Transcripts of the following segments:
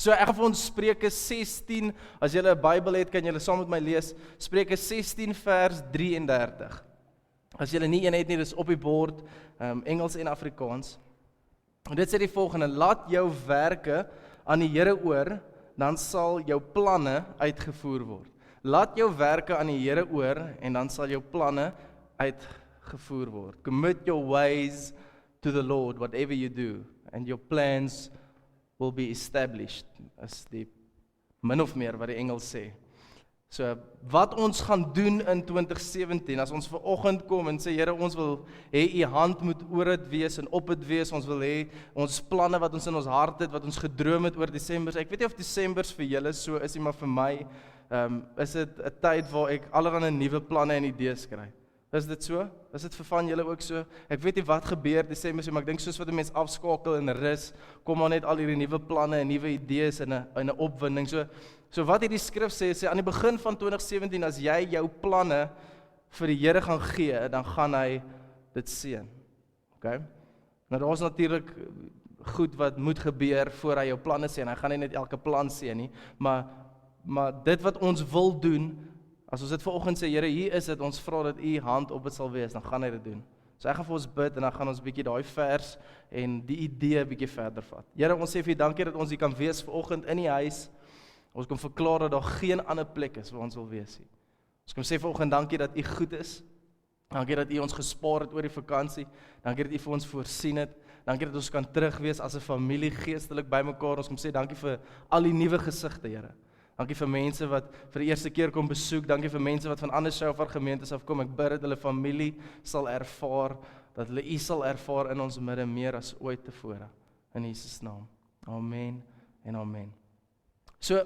So ek gaan vir ons Spreuke 16, as jy 'n Bybel het, kan jy saam met my lees, Spreuke 16 vers 33. As jy nie een het nie, dis op die bord, Engels en Afrikaans. En dit sê die volgende: laat jou werke aan die Here oor, dan sal jou planne uitgevoer word. Laat jou werke aan die Here oor, en dan sal jou planne uitgevoer word. Commit your ways to the Lord, whatever you do, and your plans will be established, as die min of meer wat die Engels sê. So, wat ons gaan doen in 2017, as ons vanoggend kom en sê, Here, ons wil hê U hand moet oor dit wees en op dit wees, ons wil hê ons planne wat ons in ons hart het, wat ons gedroom het oor Desember, ek weet nie of Desembers vir julle so is nie, maar vir my is dit 'n tyd waar ek allerlei nuwe planne en idees kry. Is dit so? Is dit vir van julle ook so? Ek weet nie wat gebeur Desember, maar ek dink soos wat 'n mens afskakel en rus, kom maar net al hierdie nuwe planne en nuwe idees en 'n opwinding. So wat hierdie skrif sê aan die begin van 2017, as jy jou planne vir die Here gaan gee, dan gaan hy dit seën. Okay? Nou daar's natuurlik goed wat moet gebeur voor hy jou planne seën. Hy gaan nie net elke plan seën nie, maar dit wat ons wil doen, as ons dit vanoggend sê, Here, hier is dit, ons vra dat U hand op dit sal wees, dan gaan hy dit doen. So ek gaan vir ons bid, en dan gaan ons bietjie daai vers en die idee bietjie verder vat. Here, ons sê vir U dankie dat ons hier kan wees vanoggend in die huis. Ons kan verklaar dat daar geen ander plek is waar ons wil wees nie. Ons kan sê vanoggend dankie dat U goed is. Dankie dat U ons gespaar het oor die vakansie. Dankie dat U vir ons voorsien het. Dankie dat ons kan terugwees as 'n familie geestelik bymekaar. Ons kom sê dankie vir al die nuwe gesigte, Here. Dankie vir mense wat vir die eerste keer kom besoek. Dankie vir mense wat van ander Shofar gemeentes afkom. Ek bid dat hulle familie sal ervaar, dat hulle U sal ervaar in ons midde meer as ooit tevore. In Jesus naam. Amen en amen. So,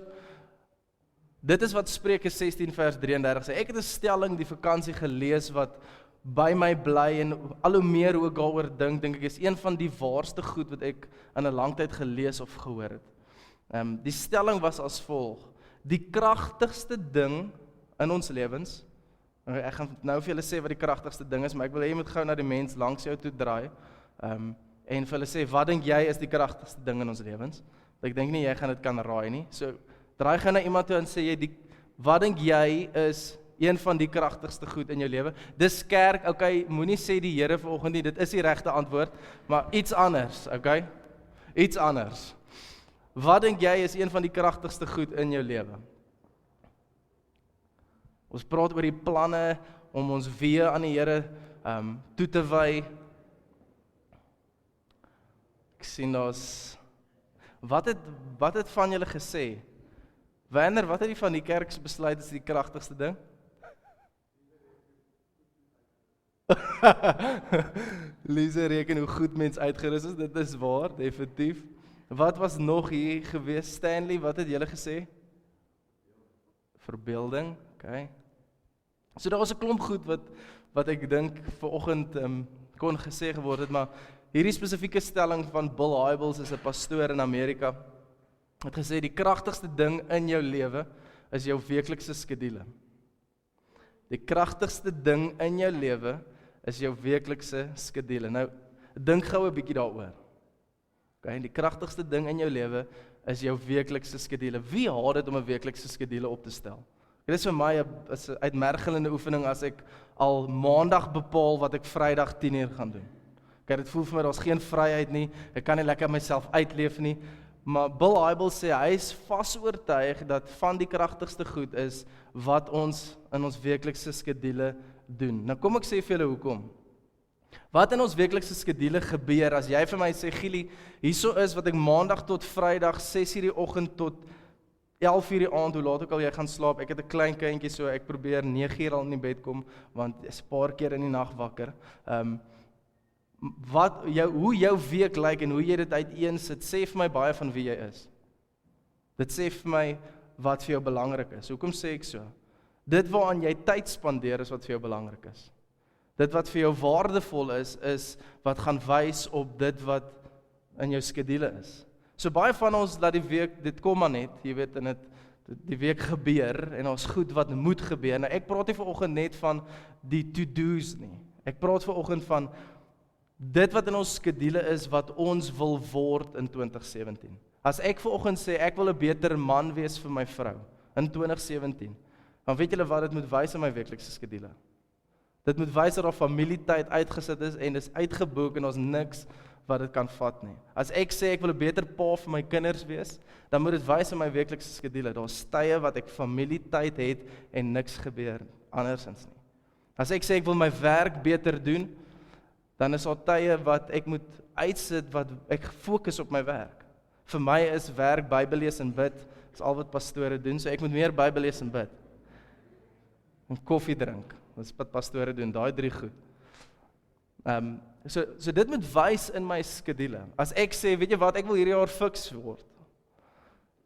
dit is wat Spreuke 16 vers 33 sê. Ek het 'n stelling die vakansie gelees wat by my bly en al hoe meer hoe ek daaroor dink ek is een van die waarste goed wat ek in 'n lang tyd gelees of gehoor het. Die stelling was as volg: die kragtigste ding in ons lewens, ek gaan nou vir julle sê wat die kragtigste ding is, maar ek wil hê jy moet gou na die mens langs jou toe draai, en vir hulle sê, wat dink jy is die kragtigste ding in ons lewens? Ek dink nie jy gaan dit kan raai nie. So, draai gou na iemand toe en sê jy, wat dink jy is een van die kragtigste goed in jou lewe? Dis kerk, okay, moenie sê die Here vanoggend nie, dit is die regte antwoord, maar iets anders, okay? Iets anders. Wat dink jy is een van die kragtigste goed in jou lewe? Ons praat oor die planne om ons weer aan die Here toe te wy. Ek sien daar's wat het van julle gesê? Wanneer, wat het die van die kerk besluit is die kragtigste ding? Lise reken hoe goed mens uitgerus is, dit is waar, definitief. Wat was nog hier gewees? Stanley, wat het julle gesê? Verbeelding, okay. So daar was 'n klomp goed wat ek dink vanoggend kon gesê geword het, maar hierdie spesifieke stelling van Bill Hybels is 'n pastoor in Amerika. Het gesê die kragtigste ding in jou lewe is jou weeklikse skedule. Die kragtigste ding in jou lewe is jou weeklikse skedule. Nou, dink gou 'n bietjie daaroor. Okay, die kragtigste ding in jou lewe is jou weeklikse skedule. Wie haat dit om 'n weeklikse skedule op te stel? Dit is vir my 'n uitmergelende oefening as ek al maandag bepaal wat ek Vrydag 10:00 gaan doen. Okay, dit voel vir my daar's geen vryheid nie. Ek kan nie lekker myself uitleef nie. Maar Bill Hybels sê hy is vas oortuig dat van die kragtigste goed is wat ons in ons weeklikse skedule doen. Nou kom ek sê vir julle hoekom. Wat in ons weeklikse skedule gebeur as jy vir my sê, Gielie, hierso is wat ek maandag tot Vrydag 6:00 die oggend tot 11:00 die aand, hoe laat ook al jy gaan slaap, ek het 'n klein kindjie, so ek probeer 9:00 al in die bed kom, want ek is 'n paar keer in die nag wakker. Hoe jou week lyk en hoe jy dit uiteensit, sê vir my baie van wie jy is. Dit sê vir my wat vir jou belangrik is. Hoekom sê ek so? Dit waaraan jy tyd spandeer is wat vir jou belangrik is. Dit wat vir jou waardevol is wat gaan wys op dit wat in jou skedule is. So baie van ons laat die week, dit kom maar net, jy weet, en die week gebeur, en ons goed wat moet gebeur. Nou ek praat nie vanoggend net van die to-do's nie. Ek praat vanoggend van dit wat in ons skedule is, wat ons wil word in 2017. As ek vanoggend sê, ek wil 'n beter man wees vir my vrou, in 2017, dan weet julle wat dit moet wys in my weeklikse skedule. Dit moet wys dat daar familietyd uitgesit is, en dis uitgeboek, en ons niks wat dit kan vat nie. As ek sê, ek wil 'n beter pa vir my kinders wees, dan moet dit wys in my weeklikse skedule. Daar's tye wat ek familietyd het, en niks gebeur andersins nie. As ek sê, ek wil my werk beter doen, dan is daar tye wat ek moet uitsit, wat ek fokus op my werk. Vir my is werk, Bybel lees en bid, is al wat pastore doen, so ek moet meer Bybel lees en bid. En koffie drink, dit is wat pastore doen, daai 3 goed. So dit moet wys in my skedule. As ek sê, weet jy wat, ek wil hierdie jaar fiks word,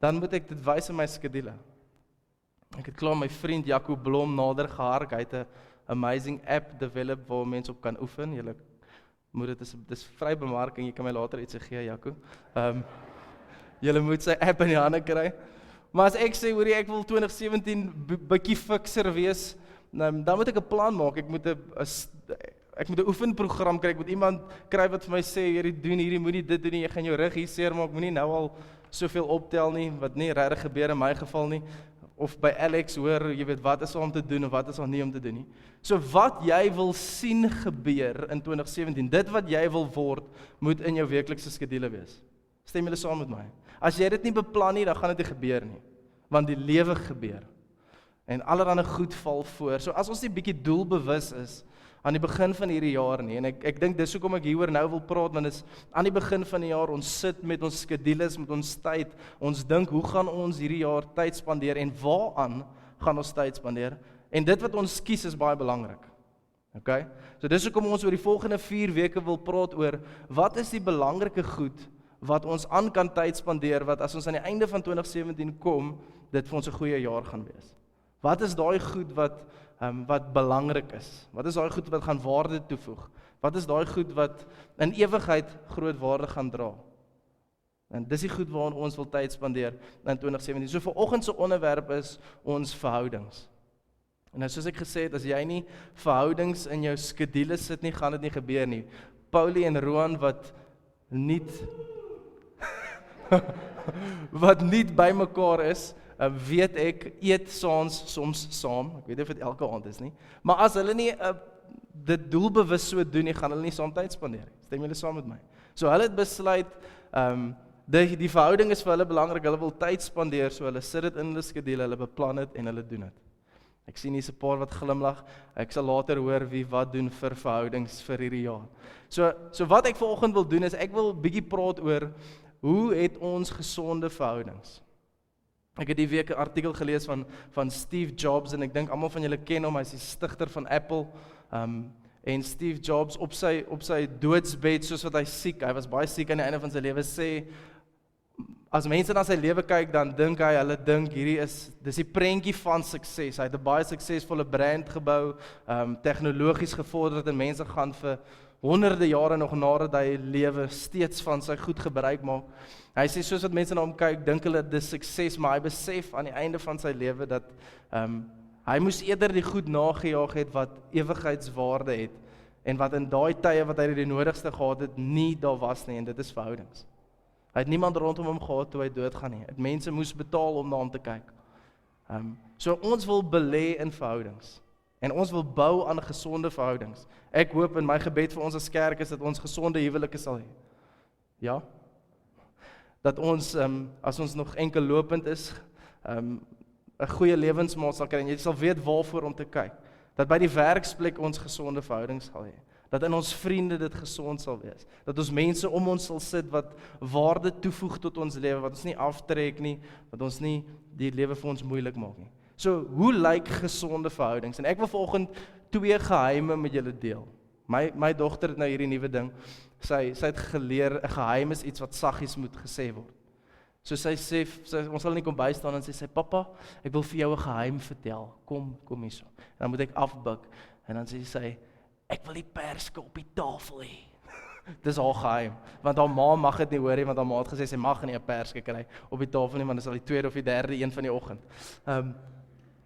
dan moet ek dit wys in my skedule. Ek het klaar my vriend Jaco Blom nader gehark, hy het 'n amazing app develop waar mense op kan oefen. Julle moet dit is vry bemarking, jy kan my later iets gee, Jaco. Julle moet sy app in die hande kry. Maar as ek sê, hoorie, ek wil 2017 bietjie fikser wees, dan moet ek 'n plan maak. Ek moet 'n oefenprogram kry, ek moet iemand kry wat vir my sê, hierdie doen hierdie, moenie dit doen nie, jy gaan jou rug hier seermaak, moenie nou al soveel optel nie, wat nie regtig gebeur in my geval nie, of by Alex hoor, jy weet wat is om te doen, of wat is nie om te doen nie. So wat jy wil sien gebeur in 2017, dit wat jy wil word, moet in jou weeklikse skedule wees. Stem julle saam met my? As jy dit nie beplan nie, dan gaan dit nie gebeur nie, want die lewe gebeur, en allerhande goed val voor. So as ons nie bietjie doelbewus is, aan die begin van hierdie jaar nie, en ek dink dis hoekom ek hieroor nou wil praat, want is aan die begin van die jaar, ons sit met ons skedules, met ons tyd, ons dink, hoe gaan ons hierdie jaar tyd spandeer, en waaraan gaan ons tyd spandeer, en dit wat ons kies is baie belangrik, okay? So dis hoekom ons oor die volgende 4 weke wil praat oor, wat is die belangrike goed, wat ons aan kan tyd spandeer, wat as ons aan die einde van 2017 kom, dit vir ons 'n goeie jaar gaan wees. Wat is daai goed wat belangrik is? Wat is daai goed wat gaan waarde toevoeg? Wat is daai goed wat in ewigheid groot waarde gaan dra? En dis die goed waaraan ons wil tyd spandeer in 2017. So vanoggend se onderwerp is ons verhoudings. En nou soos ek gesê het, as jy nie verhoudings in jou skedule sit nie, gaan dit nie gebeur nie. Paulie en Roan wat nie by mekaar is, weet ek, eet soms saam, ek weet nie of dit elke aand is nie, maar as hulle nie dit doelbewus so doen nie, gaan hulle nie saam tyd spandeer. Stem julle saam met my? So hulle het besluit, die verhouding is vir hulle belangrik, hulle wil tyd spandeer, so hulle sit dit in hulle skedule, hulle beplan dit en hulle doen dit. Ek sien hier's 'n paar wat glimlag, ek sal later hoor wie wat doen vir verhoudings vir hierdie jaar. So wat ek vanoggend wil doen is, ek wil bietjie praat oor, hoe het ons gesonde verhoudings? Ek het die week 'n artikel gelees van Steve Jobs, en ek dink almal van julle ken hom, hy is die stigter van Apple, en Steve Jobs op sy doodsbed, soos wat hy siek, hy was baie siek aan die einde van sy lewe, sê, as mense na sy lewe kyk, dan dink hulle dink, dis die prentjie van sukses, hy het 'n baie suksesvolle brand gebou, tegnologies gevorderd, en mense gaan vir honderde jare nog nadat hy lewe steeds van sy goed gebruik maak. Hy sê, soos wat mense na hom kyk, dink hulle dis sukses, maar hy besef aan die einde van sy lewe dat hy moes eerder die goed nagejaag het wat ewigheidswaarde het, en wat in daai tye wat hy die nodigste gehad het, nie daar was nie, en dit is verhoudings. Hy het niemand rondom hom gehad toe hy doodgaan nie. Mense moes betaal om na hom te kyk. So ons wil belê in verhoudings. En ons wil bou aan gesonde verhoudings. Ek hoop in my gebed vir ons as kerk is dat ons gesonde huwelike sal hê. Ja? Dat ons, as ons nog enkel lopend is, 'n goeie lewensmaat sal kry, en jy sal weet waarvoor om te kyk. Dat by die werksplek ons gesonde verhoudings sal hê. Dat in ons vriende dit gesond sal wees. Dat ons mense om ons sal sit wat waarde toevoeg tot ons lewe, wat ons nie aftrek nie, wat ons nie die lewe vir ons moeilik maak nie. So, hoe lyk gesonde verhoudings? En ek wil vanoggend 2 geheime met julle deel. My dogter het nou hierdie nuwe ding, sy het geleer, 'n geheim is iets wat saggies moet gesê word. So sy sê, ons sal nie kom bystaan en sê, pappa, ek wil vir jou 'n geheim vertel, kom hierso. En dan moet ek afbuk, en dan sê sy, ek wil die perske op die tafel hê. Dis haar geheim, want haar ma mag dit nie hoor nie, want haar ma het gesê, sy mag nie 'n perske kry op die tafel nie, want dit is al die 2de of die 3de een van die oggend.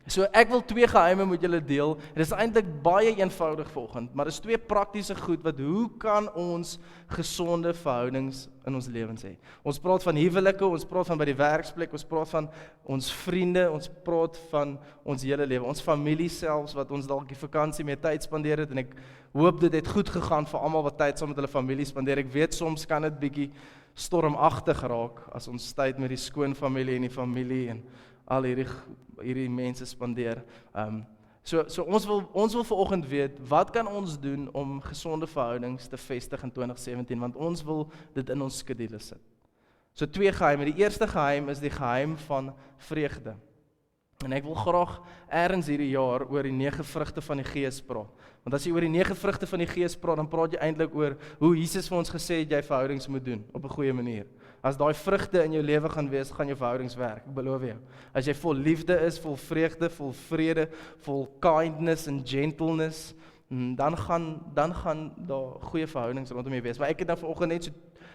So ek wil 2 geheime met julle deel. Dit is eintlik baie eenvoudig vanoggend, maar dis 2 praktiese goed wat hoe kan ons gesonde verhoudings in ons lewens hê? Ons praat van huwelike, ons praat van by die werksplek, ons praat van ons vriende, ons praat van ons hele lewe, ons familie selfs wat ons dalk die vakansie mee tyd spandeer het en ek hoop dit het goed gegaan vir almal wat tyd saam met hulle familie spandeer. Ek weet soms kan dit bietjie stormagtig raak as ons tyd met die skoonfamilie en die familie en al hierdie mense spandeer. So ons wil vanoggend weet, wat kan ons doen om gesonde verhoudings te vestig in 2017, want ons wil dit in ons skedule sit. So 2 geheime. Die eerste geheim is die geheim van vreugde. En ek wil graag eers hierdie jaar oor die 9 vrugte van die Gees praat. Want as jy oor die 9 vrugte van die Gees praat, dan praat jy eintlik oor hoe Jesus vir ons gesê het jy verhoudings moet doen op 'n goeie manier. As daai vrugte in jou lewe gaan wees, gaan jou verhoudings werk, ek beloof jou. As jy vol liefde is, vol vreugde, vol vrede, vol kindness en gentleness, dan gaan daar goeie verhoudings rondom jou wees. Maar ek het nou vanoggend net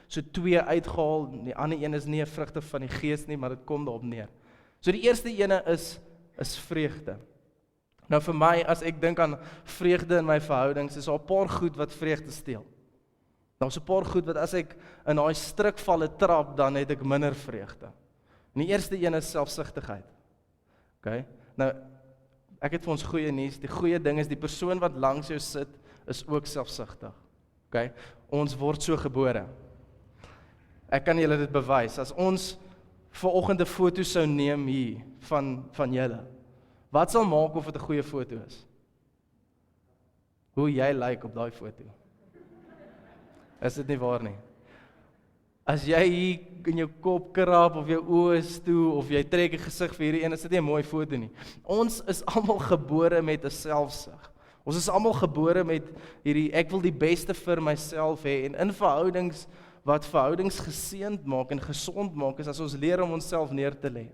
so 2 uitgehaal. Die ander een is nie 'n vrugte van die Gees nie, maar dit kom daarop neer. So die eerste ene is vreugde. Nou vir my, as ek dink aan vreugde in my verhoudings, is daar 'n paar goed wat vreugde steel. Daar's 'n paar goed wat as ek in daai struikvalle trap, dan het ek minder vreugde. En die eerste een is selfsugtigheid. Okay? Nou, ek het vir ons goeie nuus. Die goeie ding is die persoon wat langs jou sit, is ook selfsugtig. Okay? Ons word so gebore. Ek kan julle dit bewys. As ons vanoggend 'n foto sou neem hier van julle, wat sal maak of dit 'n goeie foto is? Hoe jy lyk op daai foto. Is dit nie waar nie? As jy hier in jou kop krap of jou oë is toe of jy trek 'n gesig vir hierdie een, is dit nie 'n mooi foto nie. Ons is almal gebore met 'n selfsug. Ons is almal gebore met hierdie ek wil die beste vir myself hê en in verhoudings wat verhoudings geseënd maak en gesond maak is as ons leer om onsself neer te lê.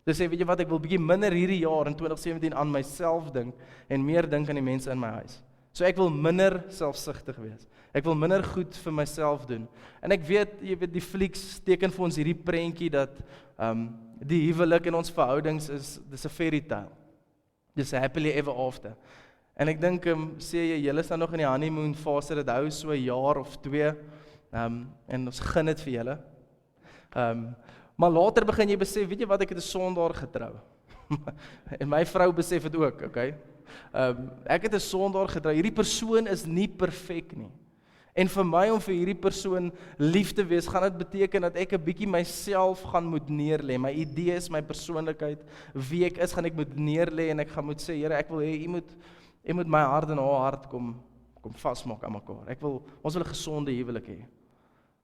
Dus sê, weet jy wat, ek wil bietjie minder hierdie jaar in 2017 aan myself dink en meer dink aan die mense in my huis. So ek wil minder selfsugtig wees. Ek wil minder goed vir myself doen. En ek weet, jy weet, die flieks teken vir ons hierdie prentjie dat die huwelik in ons verhoudings dis 'n fairy tale. Dis happily ever after. En ek dink, sê julle is nou nog in die honeymoon fase, dit hou so 'n jaar of 2, en ons gun dit vir julle. Maar later begin jy besef, weet jy wat, ek het 'n sondaar getrou. En my vrou besef dit ook, okay? Ek het 'n sondaar getrou. Hierdie persoon is nie perfek nie. En vir my om vir hierdie persoon lief te wees, gaan dit beteken dat ek 'n bietjie myself gaan moet neerlê. My idees, my persoonlikheid, wie ek is, gaan ek moet neerlê en ek gaan moet sê, Here, ek wil hê u moet my hart en haar hart kom vasmaak aan mekaar. Ons wil 'n gesonde huwelik hê.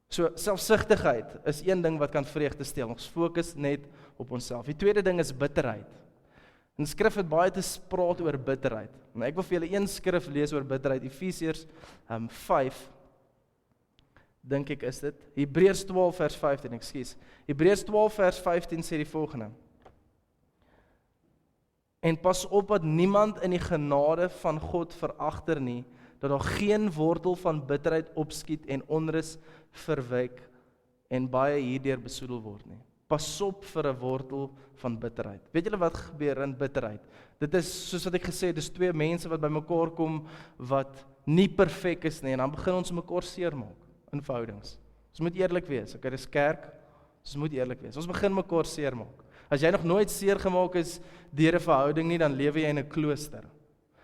So selfsugtigheid is een ding wat kan vreugde steel. Ons fokus net op onsself. Die tweede ding is bitterheid. En skrif het baie te praat oor bitterheid. En ek wil vir julle een skrif lees oor bitterheid, Efesiërs 5. Dink ek is dit. Hebreërs 12 vers 15, ekskuus. Hebreërs 12 vers 15 sê die volgende. En pas op dat niemand in die genade van God veragter nie, dat daar geen wortel van bitterheid opskiet en onrus verwyk en baie hierdeur besoedel word nie. Pas op vir 'n wortel van bitterheid. Weet julle wat gebeur in bitterheid? Dit is, soos wat ek gesê het, dis 2 mense wat by mekaar kom wat nie perfek is nie, en dan begin ons mekaar seermaak in verhoudings. Ons moet eerlik wees, okay, dis kerk, ons moet eerlik wees. Ons begin mekaar seermaak. As jy nog nooit seer gemaak is deur 'n verhouding nie, dan lewe jy in 'n klooster.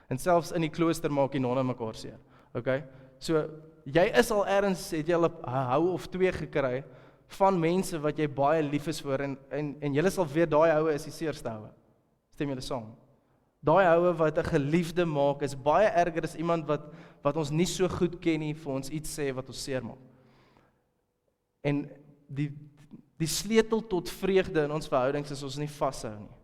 En selfs in die klooster maak die nonne mekaar seer. Okay? So, jy is al ergens, het jy al 'n hou of 2 gekry van mense wat jy baie lief is vir en julle sal weet daai houe is die seerste houe. Stem julle saam? Daai houe wat 'n geliefde maak is baie erger as iemand wat ons nie so goed ken nie vir ons iets sê wat ons seer maak. En die sleutel tot vreugde in ons verhoudings is ons nie vashou nie.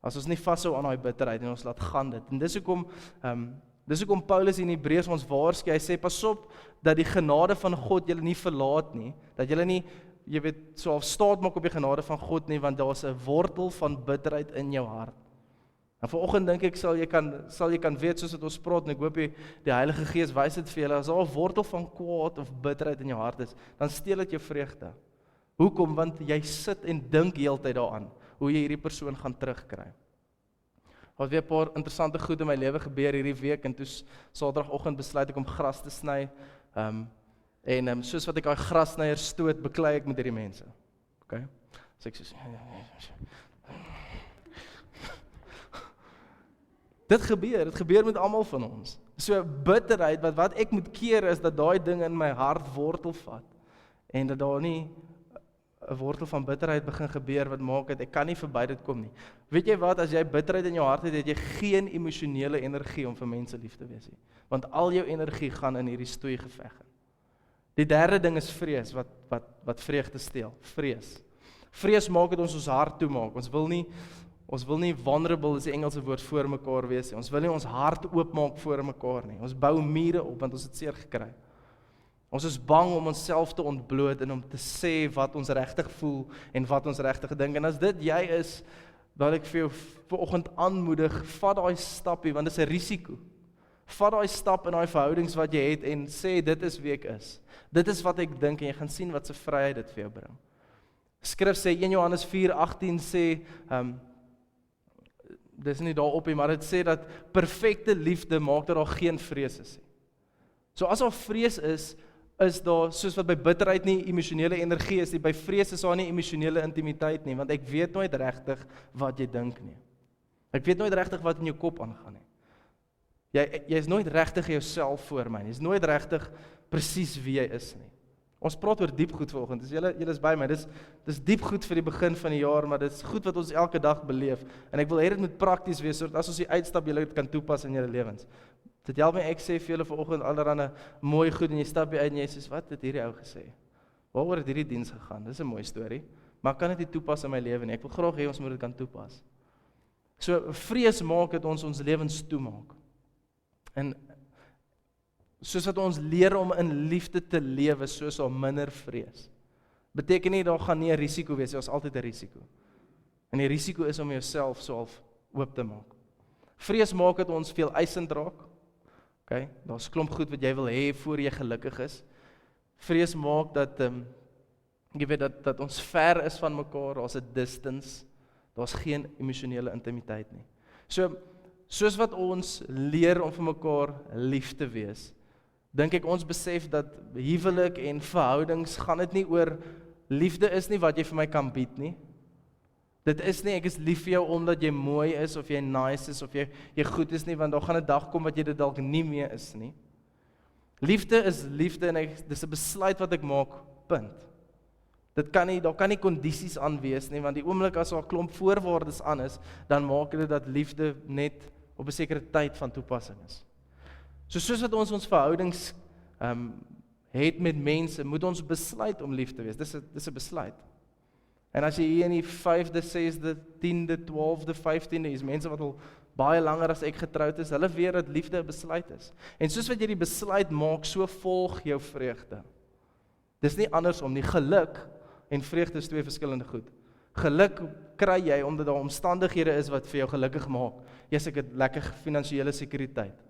As ons nie vashou aan daai bitterheid en ons laat gaan dit. En dis hoekom Paulus in Hebreërs ons waarsku, hy sê pas op dat die genade van God julle nie verlaat nie, dat julle nie, jy weet, so staat maak op die genade van God nie, want daar's 'n wortel van bitterheid in jou hart. En vanoggend dink ek sal jy kan weet soos dit ons praat, en ek hoop die Heilige Gees wys dit vir julle, as daar 'n wortel van kwaad of bitterheid in jou hart is, dan steel dit jou vreugde. Hoekom? Want jy sit en dink heeltyd daaraan hoe jy hierdie persoon gaan terugkry. Daar het weer 'n paar interessante goed in my lewe gebeur hierdie week en toe Saterdagoggend besluit ek om gras te sny. Soos wat ek daai grassnyer stoot, beklei ek met hierdie mense. Okay? So ek sê dit gebeur met almal van ons. So bitterheid, wat ek moet keer is dat daai ding in my hart wortel vat en dat daar nie 'n wortel van bitterheid begin gebeur wat maak dat ek kan nie verby dit kom nie. Weet jy wat, as jy bitterheid in jou hart het jy geen emosionele energie om vir mense lief te wees nie. Want al jou energie gaan in hierdie stoeigeveg in. Die derde ding is vrees wat vreugde steel. Vrees maak dat ons hart toemaak. Ons wil nie vulnerable, is die Engelse woord, voor mekaar wees nie. Ons wil nie ons hart oopmaak voor mekaar nie. Ons bou mure op want ons het seer gekry. Ons is bang om onsself te ontbloot en om te sê wat ons regtig voel en wat ons regtig dink. En as dit jy is, wil ek vir jou vanoggend aanmoedig, vat daai stappie want dit is 'n risiko. Vat daai stap in daai verhoudings wat jy het en sê dit is wie ek is. Dit is wat ek dink en jy gaan sien wat se vryheid dit vir jou bring. Skrif sê 1 Johannes 4:18 sê dis nie daarop nie, maar dit sê dat perfekte liefde maak dat daar geen vrees is nie. So as daar vrees is daar, soos wat by bitterheid nie emosionele energie is nie, by vrees is daar nie emosionele intimiteit nie, want ek weet nooit regtig wat jy dink nie. Ek weet nooit regtig wat in jou kop aangaan nie. Jy is nooit regtig jouself voor my nie, jy is nooit regtig presies wie jy is nie. Ons praat oor diep goed vanoggend, dus julle is by my, dis diep goed vir die begin van die jaar, maar dis goed wat ons elke dag beleef, en ek wil hê dit moet prakties wees, sodat as ons die uitstap, julle dit kan toepas in julle lewens. Dit help my, ek sê vir julle vanoggend allerhande mooi goed, en jy stap hier uit en jy sê, wat het hierdie ou gesê? Waaroor het hierdie diens gegaan? Dis 'n mooi storie, maar ek kan dit nie toepas in my lewe nie, ek wil graag hê ons moet dit kan toepas. So, vrees maak dat ons lewens toemaak. En soos wat ons leer om in liefde te lewe, soos al minder vrees. Beteken nie, daar gaan nie 'n risiko wees, daar is altyd 'n risiko. En die risiko is om jouself so half oop te maak. Vrees maak dat ons veel eisend raak. Okay? Daar's klomp goed wat jy wil hê voor jy gelukkig is. Vrees maak dat jy weet dat ons ver is van mekaar, daar's 'n distance, daar's geen emosionele intimiteit nie. So, soos wat ons leer om vir mekaar lief te wees, dink ek ons besef dat huwelik en verhoudings gaan dit nie oor liefde is nie wat jy vir my kan bied nie. Dit is nie ek is lief vir jou omdat jy mooi is of jy nice is of jy goed is nie, want daar gaan 'n dag kom wat jy dit dalk nie meer is nie. Liefde is liefde en dis 'n besluit wat ek maak, punt. Daar kan nie kondisies aan wees nie, want die oomblik as daar 'n klomp voorwaardes aan is, dan maak dit dat liefde net op 'n sekere tyd van toepassing is. So soos wat ons verhoudings het met mense, moet ons besluit om lief te wees. Dis 'n besluit. En as jy hier in die 5de, 6de, 10de, 12de, 15de, is mense wat al baie langer as ek getroud is, hulle weet dat liefde 'n besluit is. En soos wat jy die besluit maak, so volg jou vreugde. Dis nie andersom nie. Geluk en vreugde is twee verskillende goed. Geluk kry jy omdat daar omstandighede is wat vir jou gelukkig maak. Ek het lekker finansiële sekuriteit.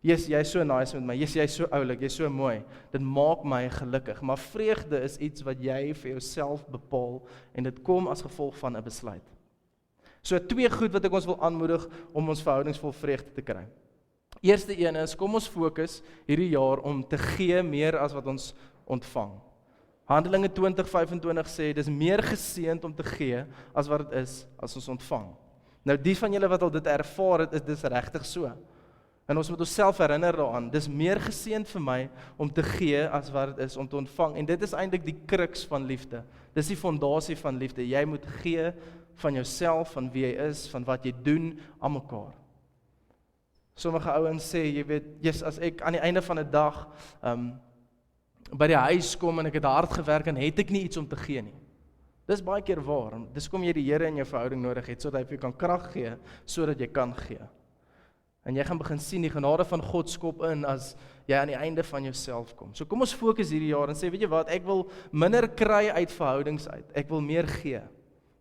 Jy's so nice met my, jy's so oulik, jy's so mooi, dit maak my gelukkig, maar vreugde is iets wat jy vir jouself bepaal, en dit kom as gevolg van 'n besluit. So 2 goed wat ek ons wil aanmoedig om ons verhoudings vol vreugde te kry. Eerste een is, kom ons fokus hierdie jaar om te gee meer as wat ons ontvang. Handelinge 20:25 sê, dis meer geseënd om te gee as wat dit is as ons ontvang. Nou die van julle wat al dit ervaar het, is dis regtig so. En ons moet onsself herinner daaraan, dis meer geseënd vir my om te gee as wat dit is om te ontvang. En dit is eintlik die kruks van liefde. Dis die fondasie van liefde. Jy moet gee van jouself, van wie jy is, van wat jy doen aan mekaar. Sommige ouens sê, jy weet, as ek aan die einde van 'n dag by die huis kom en ek het hard gewerk en het ek nie iets om te gee nie. Dis baie keer waar. Dis kom jy die Here in jou verhouding nodig het, sodat hy vir jou kan krag gee, sodat jy kan gee. En jy gaan begin sien die genade van God skop in as jy aan die einde van jouself kom. So kom ons fokus hierdie jaar en sê, weet jy wat, ek wil minder kry uit verhoudings uit. Ek wil meer gee.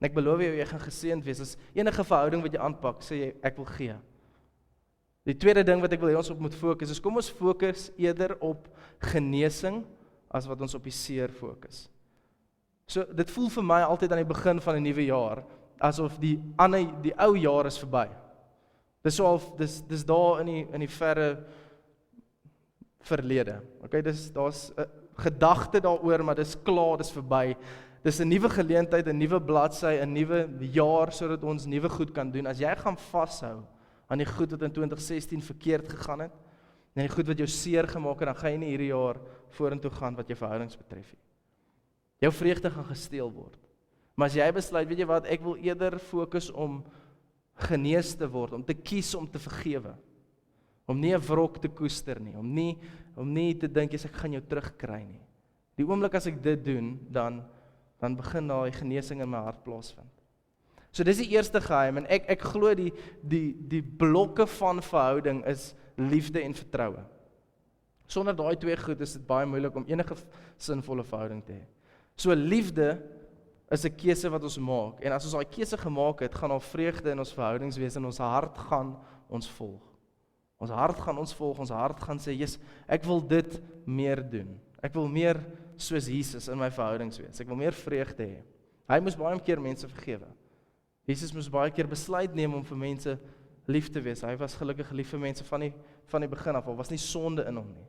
En ek beloof jou, jy gaan geseënd wees. As enige verhouding wat jy aanpak, sê jy, ek wil gee. Die tweede ding wat ek wil hê ons op moet fokus, is kom ons fokus eerder op genesing as wat ons op die seer fokus. So dit voel vir my altyd aan die begin van 'n nuwe jaar, asof die ou jaar is verby. Dis daar in die verre verlede. Okay, daar's 'n gedagte daaroor, maar dis klaar, dis verby. Dis 'n nuwe geleentheid, 'n nuwe bladsy, 'n nuwe jaar sodat ons nuwe goed kan doen. As jy gaan vashou aan die goed wat in 2016 verkeerd gegaan het, en die goed wat jou seer gemaak het, dan gaan jy nie hierdie jaar vorentoe gaan wat jou verhoudings betref nie. Jou vreugde gaan gesteel word. Maar as jy besluit, weet jy wat, ek wil eerder fokus om genees te word, om te kies om te vergewe, om nie 'n wrok te koester nie, om nie te dink ek gaan jou terugkry nie. Die oomblik as ek dit doen, dan begin daai genesing in my hart plaasvind. So dis die eerste geheim, en ek glo die blokke van verhouding is liefde en vertroue. Sonder daai twee goed is dit baie moeilik om enige sinvolle verhouding te hê. So liefde is 'n keuse wat ons maak, en as ons daai keuse gemaak het, gaan daar vreugde in ons verhoudings wees, en ons hart gaan ons volg. Ons hart gaan ons volg, ons hart gaan sê, "Jesus, ek wil dit meer doen. Ek wil meer soos Jesus in my verhoudings wees. Ek wil meer vreugde hê." Hy moes baie keer mense vergewe. Jesus moes baie keer besluit neem om vir mense lief te wees. Hy was gelukkig lief vir mense van die begin af, al was nie sonde in hom nie.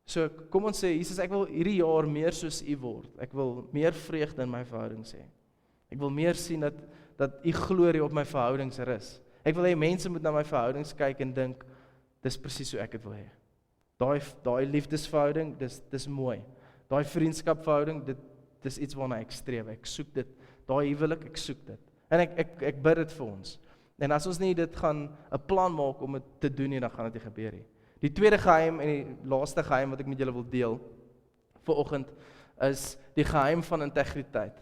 So kom ons sê, Jesus, ek wil hierdie jaar meer soos U word. Ek wil meer vreugde in my verhoudings hê. Ek wil meer sien dat U glorie op my verhoudings rus. Ek wil hê mense moet na my verhoudings kyk en dink, dis presies hoe ek dit wil hê. Daai liefdesverhouding, dis mooi. Daai vriendskapverhouding, dis iets waarna ek streef. Ek soek dit. Daai huwelik, ek soek dit. En ek bid dit vir ons. En as ons nie dit gaan 'n plan maak om dit te doen nie, dan gaan dit nie gebeur nie. Die tweede geheim en die laaste geheim wat ek met julle wil deel vanoggend is die geheim van integriteit.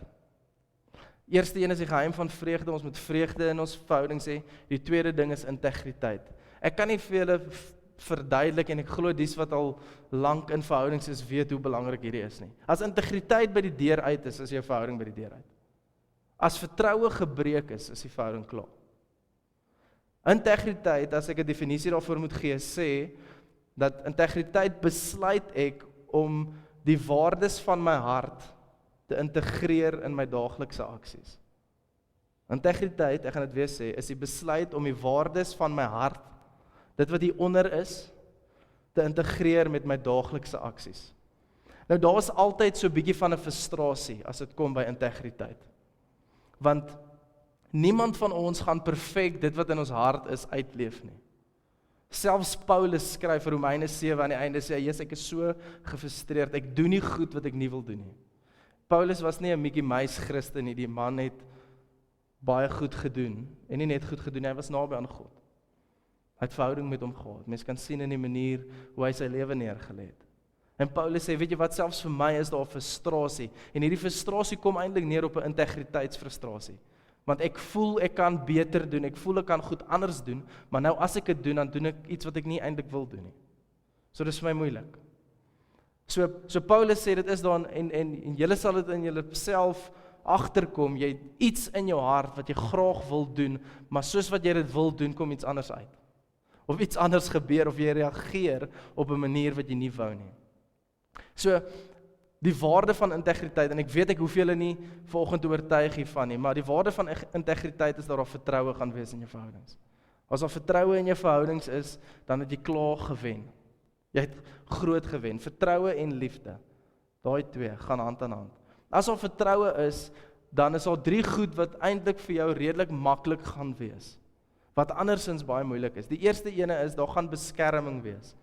Eerste een is die geheim van vreugde. Ons moet vreugde in ons verhoudings hê. Die tweede ding is integriteit. Ek kan nie vir julle verduidelik, en ek glo dies wat al lank in verhoudings is, weet hoe belangrik hierdie is nie. As integriteit by die deur uit is jou verhouding by die deur uit. As vertroue gebreek is die verhouding klaar. Integriteit, as ek 'n definisie daarvoor moet gee, sê dat integriteit besluit ek om die waardes van my hart te integreer in my daaglikse aksies. Integriteit, ek gaan dit weer sê, is die besluit om die waardes van my hart, dit wat hieronder is, te integreer met my daaglikse aksies. Nou daar is altyd so 'n bietjie van 'n frustrasie as dit kom by integriteit. Want niemand van ons gaan perfek dit wat in ons hart is uitleef nie. Selfs Paulus skryf vir Romeine 7 aan die einde sê hy, "Jesus, ek is so gefrustreerd, ek doen nie goed wat ek nie wil doen nie." Paulus was nie 'n Mickey Mouse Christen nie, die man het baie goed gedoen, en nie net goed gedoen, hy was naby aan God. Hy het verhouding met hom gehad. Mens kan sien in die manier hoe hy sy lewe neergelê het. En Paulus sê, weet jy wat, selfs vir my is daar frustrasie, en hierdie frustrasie kom eintlik neer op 'n integriteitsfrustrasie. Want ek voel ek kan beter doen, ek voel ek kan goed anders doen, maar nou as ek dit doen, dan doen ek iets wat ek nie eintlik wil doen nie. So dis vir my moeilik. So Paulus sê dit is daar, en julle sal dit in julle self agterkom, jy het iets in jou hart wat jy graag wil doen, maar soos wat jy dit wil doen, kom iets anders uit. Of iets anders gebeur, of jy reageer op 'n manier wat jy nie wou nie. So, die waarde van integriteit, en ek weet ek hoef julle nie vanoggend oortuig hiervan nie, maar die waarde van integriteit is dat daar vertroue gaan wees in jou verhoudings. As daar vertroue in jou verhoudings is, dan het jy klaar gewen. Jy het groot gewen. Vertroue en liefde. Daai twee gaan hand aan hand. As daar vertroue is, dan is daar 3 goed wat eintlik vir jou redelik maklik gaan wees. Wat andersins baie moeilik is. Die eerste ene is, daar gaan beskerming wees.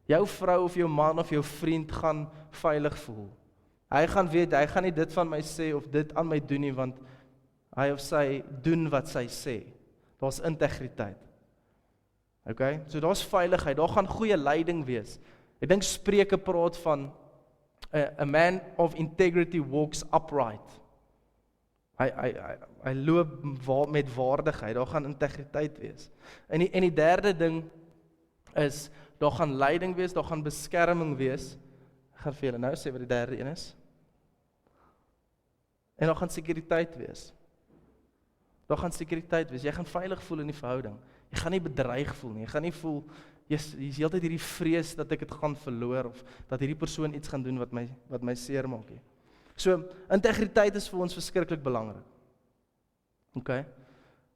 Jou vrou of jou man of jou vriend gaan veilig voel. Hy gaan weet, hy gaan nie dit van my sê of dit aan my doen nie, want hy of sy doen wat sy sê. Daar's integriteit. Okay? So daar's veiligheid, daar gaan goeie leiding wees. Ek dink Spreuke praat van a man of integrity walks upright. Hy loop met waardigheid, daar gaan integriteit wees. En die derde ding is, daar gaan leiding wees, daar gaan beskerming wees. Ek gaan vir julle nou sê wat die derde een is. En daar gaan sekuriteit wees. Daar gaan sekuriteit wees. Jy gaan veilig voel in die verhouding. Jy gaan nie bedreig voel nie. Jy gaan nie voel, jy's heeltyd hierdie vrees dat ek dit gaan verloor, of dat hierdie persoon iets gaan doen wat my seer maak nie. So, integriteit is vir ons verskriklik belangrik. Okay?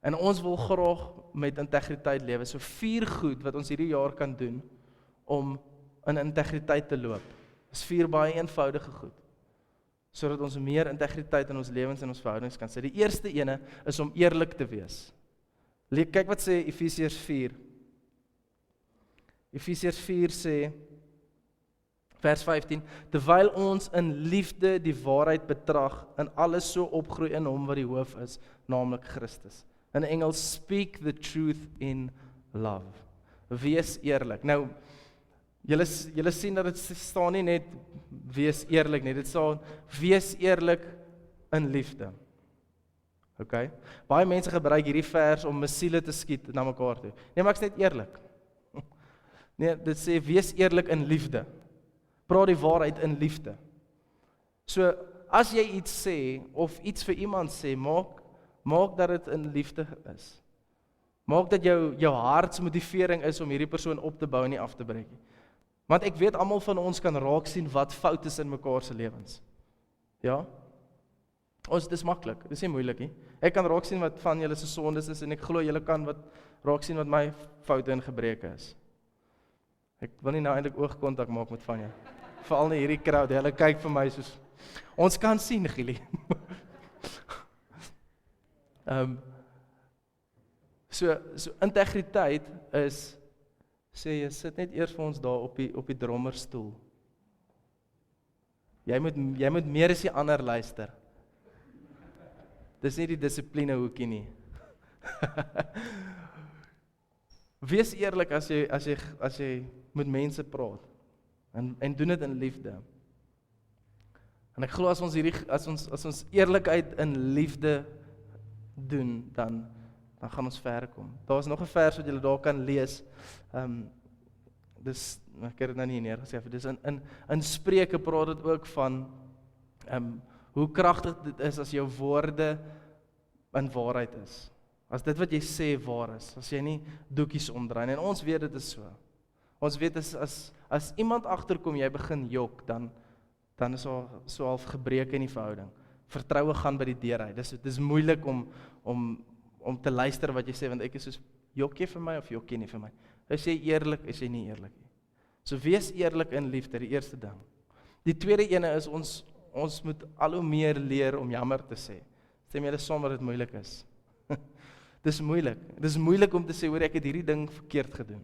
En ons wil graag met integriteit lewe. So 4 goed wat ons hierdie jaar kan doen om in integriteit te loop. Dis 4 baie eenvoudige goed. Sodat ons meer integriteit in ons lewens en ons verhoudings kan sit. Die eerste ene is om eerlik te wees. Kyk wat sê Efesiërs 4. Efesiërs 4 sê, vers 15, terwyl ons in liefde die waarheid betrag, in alles so opgroei in hom wat die hoof is, naamlik Christus. In Engels, speak the truth in love. Wees eerlik. Nou, julle sien dat dit staan nie net wees eerlik nie, dit staan wees eerlik in liefde. Okay? Baie mense gebruik hierdie vers om missiele te skiet na mekaar toe. Nee, maar ek's net eerlik. Nee, dit sê wees eerlik in liefde. Praat die waarheid in liefde. So, as jy iets sê, of iets vir iemand sê, maak dat dit in liefde is. Maak dat jou hartsmotivering is om hierdie persoon op te bou en nie af te breek nie. Want ek weet almal van ons kan raak sien wat fout is in mekaar se lewens. Ja? Dis maklik, dis nie moeilik nie. Ek kan raak sien wat van julle se sondes is en ek glo julle kan raak sien wat my foute en gebreke is. Ek wil nie nou eintlik oogkontak maak met van julle. Veral nie hierdie crowd, hulle kyk vir my soos ons kan sien, Gielie. So integriteit is sê jy sit net eers vir ons daar op die drommerstoel. Jy moet meer as die ander luister. Dis nie die dissipline hoekie nie. Wees eerlik as jy met mense praat en doen dit in liefde. En ek glo as ons eerlikheid in liefde doen, dan gaan ons ver kom. Daar is nog 'n vers wat julle daar kan lees. Ek het dit nou nie neergeskryf. Dis in Spreuke praat dit ook van hoe kragtig dit is as jou woorde in waarheid is. As dit wat jy sê waar is, as jy nie doekies omdraai nie. En ons weet dit is so. Ons weet as iemand agterkom jy begin jok, dan is daar so half gebreke in die verhouding. Vertroue gaan by die deur uit. Dis moeilik om te luister wat jy sê, want ek is soos, jok jy vir my of jok jy nie vir my? Is jy eerlik, is jy nie eerlik nie? So wees eerlik in liefde, die eerste ding. Die tweede ene is, ons moet al hoe meer leer om jammer te sê. Stem julle saam dat dit moeilik is? Dis moeilik. Dis moeilik om te sê, hoor, ek het hierdie ding verkeerd gedoen.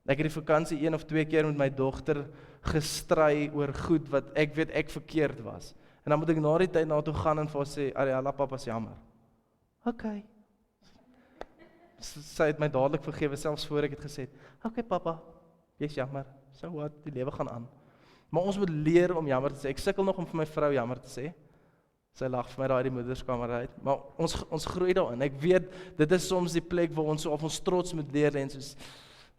Ek het die vakansie 1 of 2 keer met my dogter gestry oor goed wat ek weet ek verkeerd was. En dan moet ek na die tyd na toe gaan en vir haar sê, Ariella, papa's jammer. Okay. Sy het my dadelik vergewe, selfs voor ek het gesê, okay papa, jy's jammer, so wat, die lewe gaan aan. Maar ons moet leer om jammer te sê. Ek sukkel nog om vir my vrou jammer te sê. Sy lag vir my daar uit die moederskamer uit, maar ons groei daarin. Ek weet, dit is soms die plek waar ons so of ons trots moet leer en soos,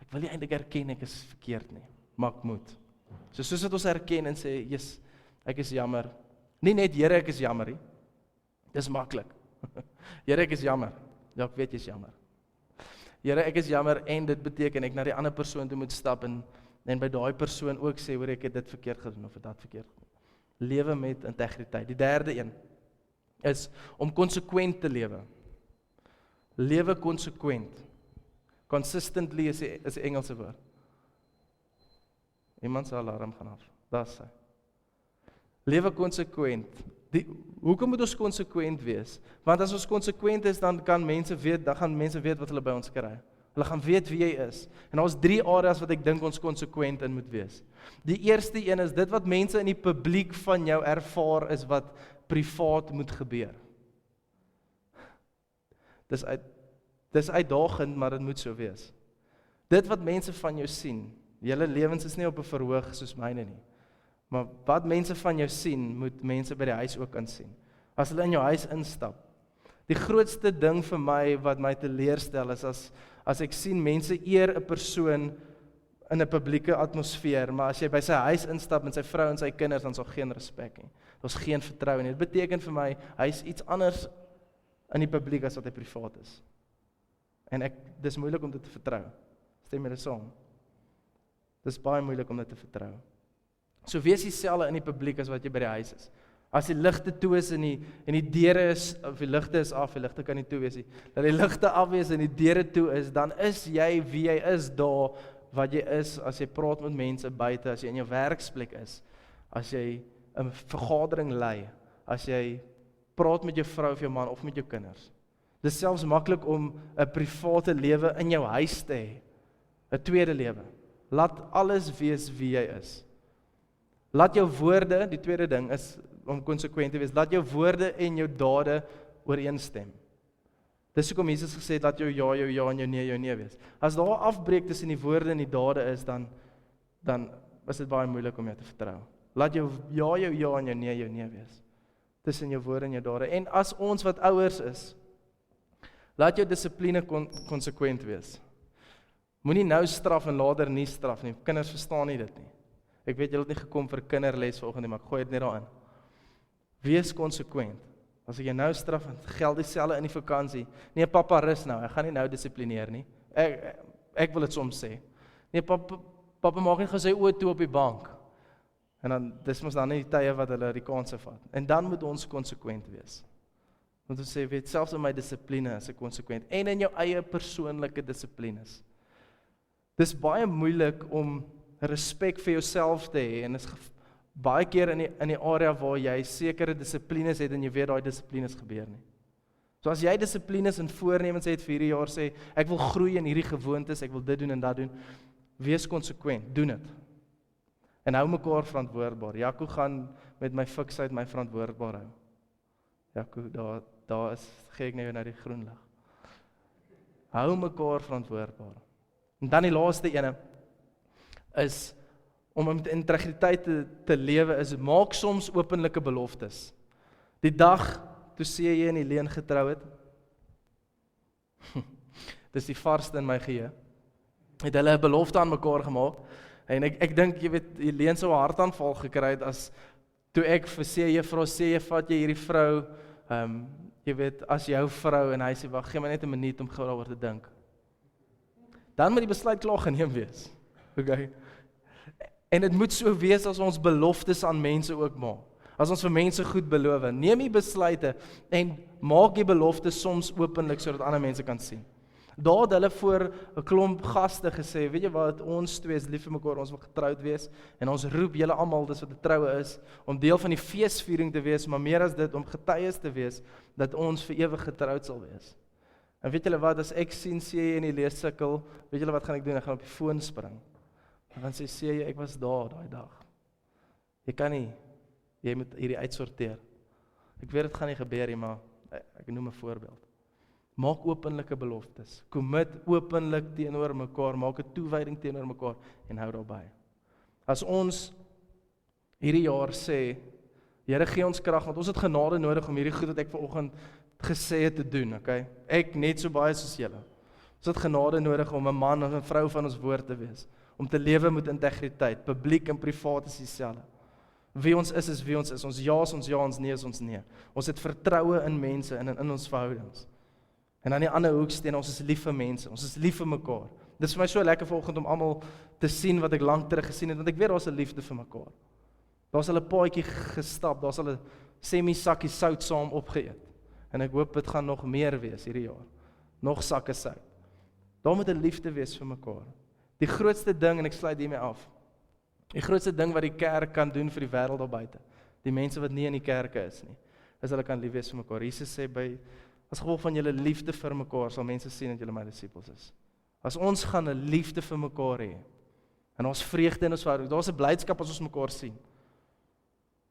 ek wil nie eintlik erken ek is verkeerd nie, maar ek moet. So soos dat ons erken en sê, yes, ek is jammer. Nie net, Here, ek is jammer nie. Dis maklik. Here, ek is jammer. Ja, ek weet jy is jammer. Here, ek is jammer en dit beteken ek na die ander persoon toe moet stap en by daai persoon ook sê, hoor, ek het dit verkeerd gedoen of dat verkeerd gedoen. Lewe met integriteit. Die derde een is om konsekwent te lewe. Lewe konsekwent. Consistently is die Engelse woord. Iemand se alarm gaan af. Daar is hy. Lewe konsekwent. Hoekom moet ons konsekwent wees? Want as ons konsekwent is, dan gaan mense weet wat hulle by ons kry. Hulle gaan weet wie jy is. En daar is 3 areas wat ek dink ons konsekwent in moet wees. Die eerste een is, dit wat mense in die publiek van jou ervaar, is wat privaat moet gebeur. Dis uitdagend, maar dit moet so wees. Dit wat mense van jou sien, julle lewens is nie op 'n verhoog soos myne nie. Maar wat mense van jou sien, moet mense by die huis ook insien. As hulle in jou huis instap. Die grootste ding vir my, wat my teleurstel is, as ek sien mense eer 'n persoon in 'n publieke atmosfeer, maar as jy by sy huis instap met sy vrou en sy kinders, dan is daar geen respek nie. Daar's geen vertroue nie. Dit beteken vir my, hy is iets anders in die publiek as wat hy privaat is. En dis moeilik om dit te vertrou. Stem jy dit saam? Dis baie moeilik om dit te vertrou. So wees dieselfde in die publiek as wat jy by die huis is. As die ligte toe is en die deure is, of die ligte is af, die ligte kan nie toe wees nie, dat die ligte af is en die deure toe is, dan is jy wie jy is daar, wat jy is, as jy praat met mense buite, as jy in jou werksplek is, as jy 'n vergadering lei, as jy praat met jou vrou of jou man of met jou kinders. Dis selfs maklik om 'n private lewe in jou huis te hê, 'n tweede lewe. Laat alles wees wie jy is. Laat jou woorde, die tweede ding is om konsekwent te wees, laat jou woorde en jou dade ooreenstem. Dis hoekom Jesus gesê het, laat jou ja en jou nee wees. As daar afbreek tussen die woorde en die dade is, dan is dit baie moeilik om jou te vertrou. Laat jou ja en jou nee wees. Tussen jou woorde en jou dade. En as ons wat ouers is, laat jou dissipline konsekwent wees. Moenie nou straf en later nie straf nie. Kinders verstaan nie dit nie. Ek weet julle het nie gekom vir kinderles vanoggend nie, maar ek gooi dit net daarin. Wees konsekwent. As ek jou nou straf, geld dieselfde in die vakansie. Nee, pappa rus nou, ek gaan nie nou dissiplineer nie. Ek wil dit soms sê. Nee, pappa maak net gou sy oë toe op die bank. En dan, dis mos dan nie die tye wat hulle die kanse vat. En dan moet ons konsekwent wees. Want ons sê, weet, selfs in my dissipline is ek konsekwent. En in jou eie persoonlike dissiplines. Dis baie moeilik om respek vir jouself te hê, en is baie keer in die area waar jy sekere dissiplines het, en jy weet daai dissiplines gebeur nie. So as jy dissiplines en voornemens het vir hierdie jaar, sê, ek wil groei in hierdie gewoontes, ek wil dit doen en dat doen, wees konsekwent, doen dit. En hou mekaar verantwoordbaar. Jaco gaan met my fiksheid my verantwoordbaar hou. Jaco, daar gee ek nou die groen lig. Hou mekaar verantwoordbaar. En dan die laaste ene, is om met integriteit te lewe, is maak soms openlike beloftes. Die dag, toe sê jy in die leen getrou het, dis die varsste in my geheue, het hulle 'n belofte aan mekaar gemaak, en ek dink, jy weet, die leen sou 'n hartaanval gekry het, as toe ek vir sê jy vat jy hierdie vrou, jy weet, as jou vrou, en hy sê, wag, gee my net 'n minuut om gou daaroor te dink. Dan moet die besluit klaar geneem wees. Okay. En dit moet so wees as ons beloftes aan mense ook maak. As ons vir mense goed beloof, neem die besluite en maak die beloftes soms openlik sodat ander mense kan sien. Daar het hulle voor 'n klomp gaste gesê, weet jy wat, ons twee is lief vir mekaar, ons wil getroud wees, en ons roep julle almal, dis wat 'n troue is, om deel van die feesviering te wees, maar meer as dit, om getuies te wees, dat ons vir ewig getroud sal wees. En weet julle wat, as ek sien jy in die lees sukkel, weet julle wat gaan ek doen? Ek gaan op die foon spring. En dan sê jy, ek was daar daai dag. Jy kan nie, jy moet hierdie uitsorteer. Ek weet dit gaan nie gebeur nie, maar ek noem 'n voorbeeld. Maak openlike beloftes. Commit openlik teenoor mekaar, maak 'n toewyding teenoor mekaar en hou daarby. As ons hierdie jaar sê, Here gee ons krag, want ons het genade nodig om hierdie goed wat ek vanoggend gesê het te doen, okay? Ek net so baie soos julle. Ons het genade nodig om 'n man of 'n vrou van ons woord te wees, om te lewe met integriteit, publiek en privaat is dieselfde. Wie ons is wie ons is. Ons ja is ons ja, ons nee is ons nee. Ons het vertroue in mense en in ons verhoudings. En aan die ander hoeksteen, ons is lief vir mense, ons is lief vir mekaar. Dit is vir my so lekker vanoggend om almal te sien wat ek lank terug gesien het, want ek weet daar's 'n liefde vir mekaar. Daar's al 'n paadjie gestap, daar's al 'n semi-sakkie sout saam opgeëet. En ek hoop dit gaan nog meer wees hierdie jaar. Nog sakke sout. Daar moet 'n liefde wees vir mekaar. Die grootste ding, en ek sluit hiermee af, die grootste ding wat die kerk kan doen vir die wêreld daar buite, die mense wat nie in die kerke is nie, is hulle kan lief wees vir mekaar. Jesus sê, as gevolg van julle liefde vir mekaar, sal mense sien dat julle my disippels is. As ons gaan 'n liefde vir mekaar hê, en ons vreugde in ons verhouding, daar's 'n blydskap as ons mekaar sien.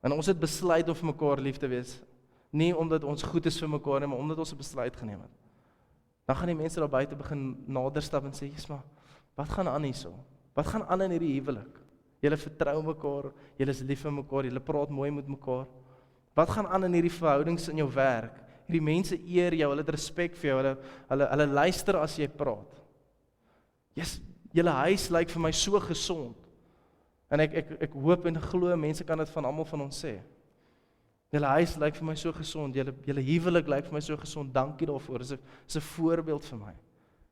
En ons het besluit om vir mekaar lief te wees, nie omdat ons goed is vir mekaar nie, maar omdat ons 'n besluit geneem het. Dan gaan die mense daar buite begin nader stap en sê, "Jesus, maar wat gaan aan hierso? Wat gaan aan in hierdie huwelik? Julle vertrou mekaar, julle is lief vir mekaar, julle praat mooi met mekaar. Wat gaan aan in hierdie verhoudings in jou werk? Hierdie mense eer jou, hulle het respek vir jou, hulle luister as jy praat. Yes, julle huis lyk vir my so gesond." En ek hoop en glo mense kan dit van almal van ons sê. Julle huis lyk vir my so gesond, julle huwelik lyk vir my so gesond, dankie daarvoor, dit is 'n voorbeeld vir my.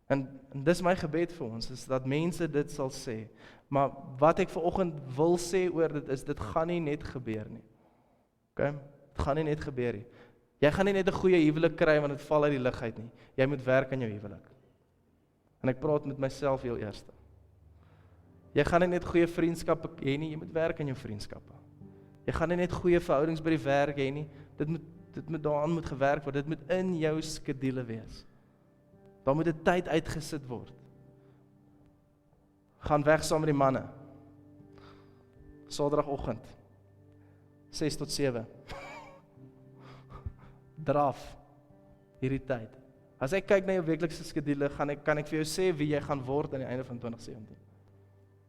En dis my gebed vir ons, is dat mense dit sal sê. Maar wat ek vanoggend wil sê oor dit is, dit gaan nie net gebeur nie. Okay? Dit gaan nie net gebeur nie. Jy gaan nie net 'n goeie huwelik kry want dit val uit die lug uit nie. Jy moet werk aan jou huwelik. En ek praat met myself heel eerste. Jy gaan nie net goeie vriendskappe hê nie, jy moet werk aan jou vriendskappe. Jy gaan nie net goeie verhoudings by die werk hê nie, dit moet daaraan moet gewerk word, dit moet in jou skedule wees. Daar moet 'n tyd uitgesit word. Gaan weg saam met die manne. Saterdagoggend 6 tot 7. Draf hierdie tyd. As ek kyk na jou weeklikse skedule, kan ek vir jou sê wie jy gaan word aan die einde van 2017.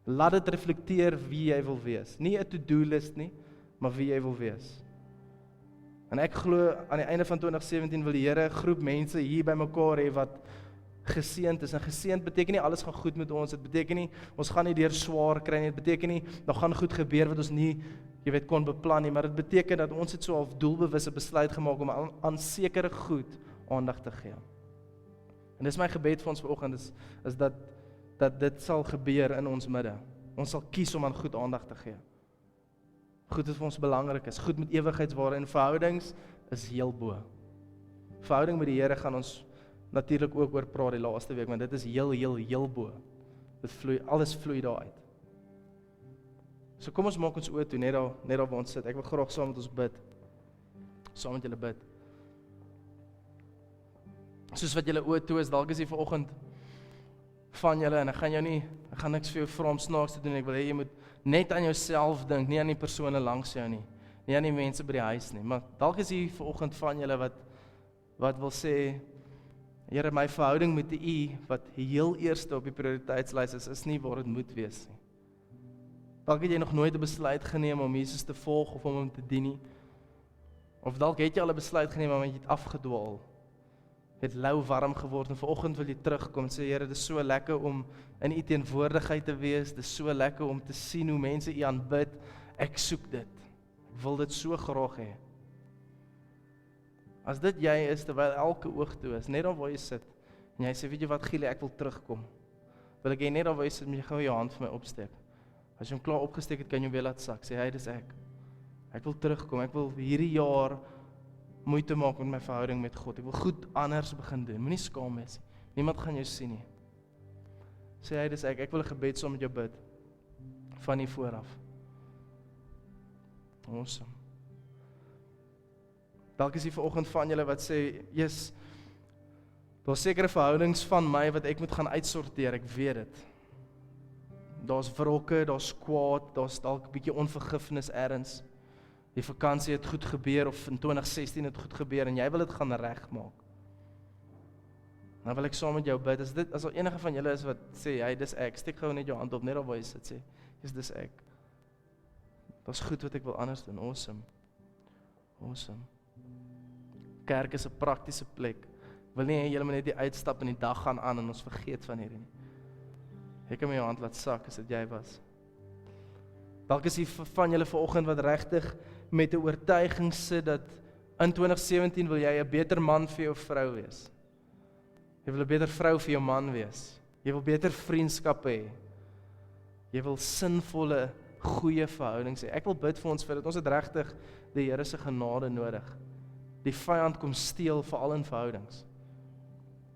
Laat dit reflekteer wie jy wil wees. Nie 'n to-do list nie, maar wie jy wil wees. En ek glo aan die einde van 2017 wil die Here 'n groep mense hier by mekaar hê wat geseënd is. En geseënd beteken nie alles gaan goed met ons, dit beteken nie ons gaan nie deur swaar kry nie, dit beteken nie daar gaan goed gebeur wat ons nie, kon beplan nie, maar dit beteken dat ons het so half doelbewuste besluit gemaak om aan sekere goed aandag te gee. En dis my gebed vir ons vanoggend is dat dit sal gebeur in ons midde. Ons sal kies om aan goed aandag te gee. Goed wat vir ons belangrik is, goed met ewigheidswaarde en verhoudings is heel bo. Verhouding met die Here gaan ons natuurlik ook oor praat die laaste week, want dit is heel bo. Dit vloei, alles vloei daaruit. So kom ons maak ons oë toe, net daar waar ons sit. Ek wil graag saam met ons bid. Saam met julle bid. Soos wat julle oë toe is, dalk is hier vanoggend van julle, en ek gaan niks vir jou vra om snaaks te doen, ek wil hê jy moet net aan jouself dink, nie aan die persone langs jou nie aan die mense by die huis nie, maar dalk is hier vanoggend van julle wat wil sê, Here, my verhouding met U, wat heel eerste op die prioriteitslys is nie waar dit moet wees nie. Dalk het jy nog nooit 'n besluit geneem om Jesus te volg of om hom te dien nie, of dalk het jy al 'n besluit geneem, maar jy het afgedwaal, het lou warm geword, en vanoggend wil jy terugkom en sê, Here, dit is so lekker om in U teenwoordigheid te wees, dit is so lekker om te sien hoe mense U aanbid, ek soek dit, ek wil dit so graag hê. As dit jy is, terwyl elke oog toe is, net daar waar jy sit, en jy sê, weet jy wat, Gielie, ek wil terugkom, wil ek jy net daar waar jy sit, moet jy gou jou hand vir my opsteek. As jy hom klaar opgesteek het, kan jy weer laat sak, sê, hy, dis ek wil terugkom, ek wil hierdie jaar moeite maak met my verhouding met God, ek wil goed anders begin doen, moenie skaam wees nie, niemand gaan jou sien nie. Sê hy, dis ek wil 'n gebed saam met jou bid, van hier vooraf. Awesome. Dalk is hier vanoggend van julle wat sê, yes, daar's sekere verhoudings van my wat ek moet gaan uitsorteer, ek weet dit. Daar's wrokke, daar's kwaad, daar's dalk 'n bietjie onvergifnis ergens. Die vakansie het goed gebeur, of in 2016 het goed gebeur, en jy wil dit gaan regmaak. Nou wil ek saam met jou bid, as al enige van julle is wat sê, hey, dis ek, steek gou net jou hand op, net daar waar jy sit, sê, dis ek. Daar's goed wat ek wil anders doen, awesome. Kerk is 'n praktiese plek, wil nie hê julle moet net die uitstap en die dag gaan aan, en ons vergeet van hierdie nie. Jy kan my jou hand laat sak, as dit jy was. Dalk is hier van julle vanoggend wat regtig met 'n oortuiging sit dat in 2017 wil jy 'n beter man vir jou vrou wees. Jy wil 'n beter vrou vir jou man wees. Jy wil beter vriendskappe hê. Jy wil sinvolle, goeie verhoudings hê. Ek wil bid vir ons vir dit. Ons het regtig die Here se genade nodig. Die vyand kom steel veral in verhoudings.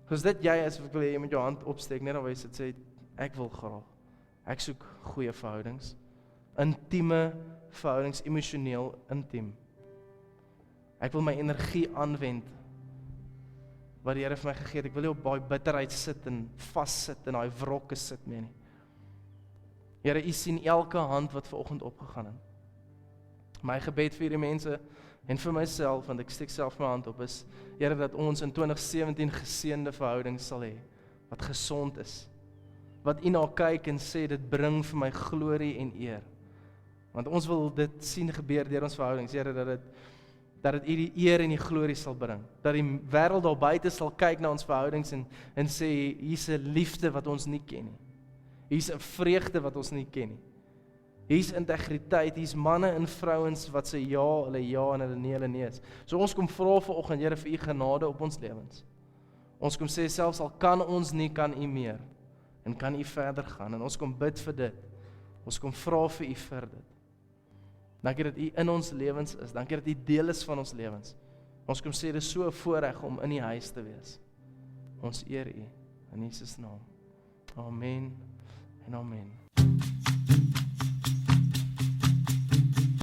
Soos dit jy is, ek wil hê jy met jou hand opsteek, net alweer sit sê, ek wil graag. Ek soek goeie verhoudings. Intieme verhoudings, emosioneel intiem. Ek wil my energie aanwend wat die Here vir my gegee het. Ek wil nie op baie bitterheid sit en vassit en daai wrokke sit nie. Here, U sien elke hand wat vanoggend opgegaan het. My gebed vir hierdie mense en vir myself, want ek steek self my hand op, is, Here, dat ons in 2017 geseënde verhoudings sal hê, wat gesond is, wat U na kyk en sê, dit bring vir my glorie en eer. Want ons wil dit sien gebeur deur ons verhoudings, Here, dat dit U die eer en die glorie sal bring. Dat die wêreld daar buite sal kyk na ons verhoudings en sê, hier's 'n liefde wat ons nie ken nie. Hier's 'n vreugde wat ons nie ken nie. Hier's integriteit, hier's manne en vrouens wat sê ja, hulle ja en hulle nee is. So ons kom vra vanoggend, Here, vir U genade op ons lewens. Ons kom sê, selfs al kan ons nie, kan U meer. En kan U verder gaan. En ons kom bid vir dit. Ons kom vra vir U vir dit. Dankie dat U in ons lewens is. Dankie dat U deel is van ons lewens. Ons kom sê, dit is so 'n voorreg om in U huis te wees. Ons eer U in Jesus naam. Amen en amen.